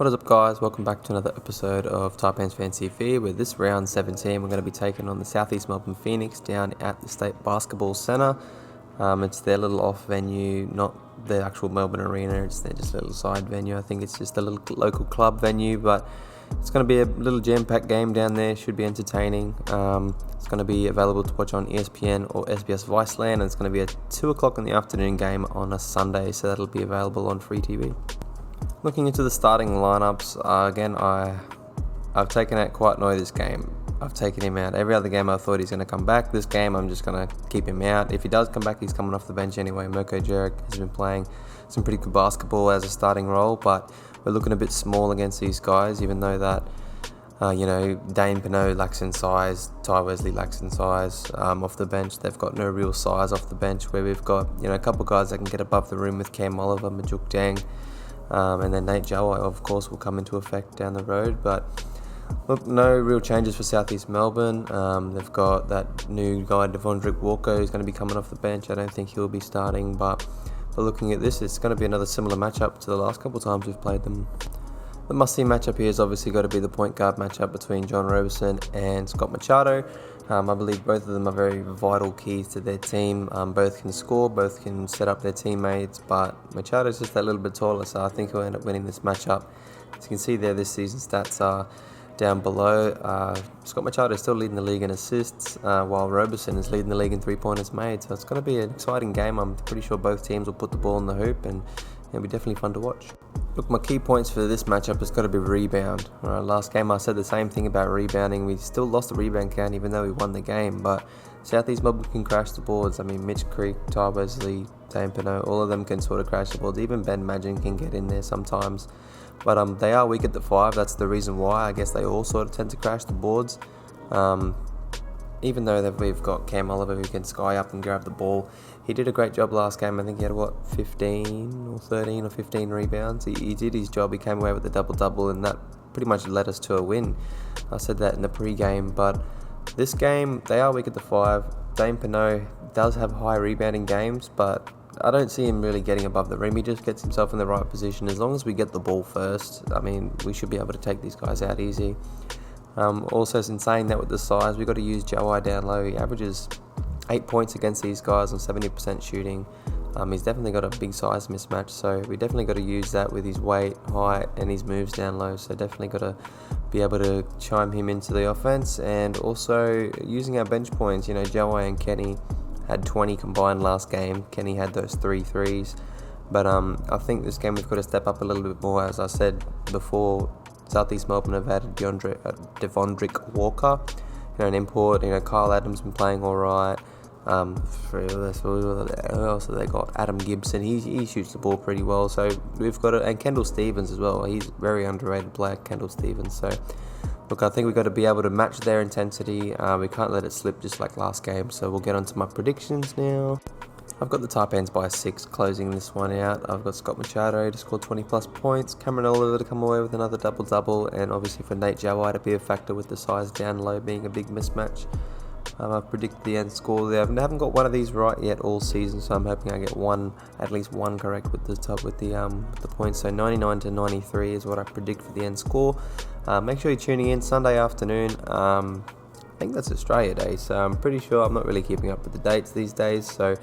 What is up, guys? Welcome back to another episode of Taipans Fancy Fear. With this round 17, we're going to be taking on the Southeast Melbourne Phoenix down at the State Basketball Centre. It's their little off venue, not the actual Melbourne Arena. It's their just little side venue. I think it's just a little local club venue, but it's going to be a little jam-packed game down there. Should be entertaining. It's going to be available to watch on ESPN or SBS Viceland, and it's going to be a 2 o'clock in the afternoon game on a Sunday, so that'll be available on free TV. Looking into the starting lineups, again, I've taken out Kouat Noi this game. I've taken him out. Every other game I thought he's going to come back. This game I'm just going to keep him out. If he does come back, he's coming off the bench anyway. Mirko Jeric has been playing some pretty good basketball as a starting role, but we're looking a bit small against these guys, even though that, Dane Pinot lacks in size, Ty Wesley lacks in size off the bench. They've got no real size off the bench, where we've got, a couple of guys that can get above the rim with Cam Oliver, Majuk Dang. And then Nate Jawai, of course, will come into effect down the road. But look, no real changes for Southeast Melbourne. They've got that new guy, Devondrick Walker, who's going to be coming off the bench. I don't think he'll be starting, but looking at this, it's going to be another similar matchup to the last couple of times we've played them. The must-see matchup here has obviously got to be the point guard matchup between John Roberson and Scott Machado. I believe both of them are very vital keys to their team. Both can score, both can set up their teammates, but Machado's just that little bit taller, so I think he'll end up winning this matchup. As you can see there, this season's stats are down below. Scott Machado is still leading the league in assists, while Roberson is leading the league in three-pointers made, so it's going to be an exciting game. I'm pretty sure both teams will put the ball in the hoop, and it'll be definitely fun to watch. Look, my key points for this matchup has got to be rebound. Last game I said the same thing about rebounding. We still lost the rebound count even though we won the game, but Southeast Melbourne can crash the boards. I mean, Mitch Creek, Ty Wesley, Dane Pinot, all of them can sort of crash the boards. Even Ben Madgen can get in there sometimes. But they are weak at the 5. That's the reason why. I guess they all sort of tend to crash the boards. Even though we've got Cam Oliver who can sky up and grab the ball. He did a great job last game. I think he had, 13 or 15 rebounds. He did his job. He came away with the double-double, and that pretty much led us to a win. I said that in the pre-game, but this game, they are weak at the 5. Dane Pinot does have high rebounding games, but I don't see him really getting above the rim. He just gets himself in the right position. As long as we get the ball first, I mean, we should be able to take these guys out easy. Also, in saying that, with the size, we've got to use Jawai down low. He averages 8 points against these guys on 70% shooting. He's definitely got a big size mismatch, so we definitely got to use that with his weight, height, and his moves down low. So definitely got to be able to chime him into the offense, and also using our bench points. Jawai and Kenny had 20 combined last game. Kenny had those 3 threes, but I think this game we've got to step up a little bit more. As I said before, Southeast Melbourne have added Devondrick Walker, an import. Kyle Adams been playing all right. Who else have they got? Adam Gibson. He shoots the ball pretty well. So we've got and Kendall Stevens as well. He's a very underrated player, Kendall Stevens. So look, I think we've got to be able to match their intensity. We can't let it slip just like last game. So we'll get on to my predictions now. I've got the Taipans by 6 closing this one out. I've got Scott Machado to score 20 plus points, Cameron Oliver to come away with another double-double, and obviously for Nate Jawai to be a factor with the size down low being a big mismatch. I've predicted the end score there. I haven't got one of these right yet all season, so I'm hoping I get at least one correct with the points. So 99 to 93 is what I predict for the end score. Make sure you're tuning in Sunday afternoon. I think that's Australia Day, so I'm pretty sure. I'm not really keeping up with the dates these days, so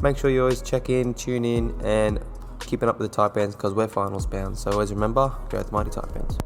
make sure you always check in, tune in, and keeping up with the Taipans because we're finals bound. So always remember, go with the mighty Taipans.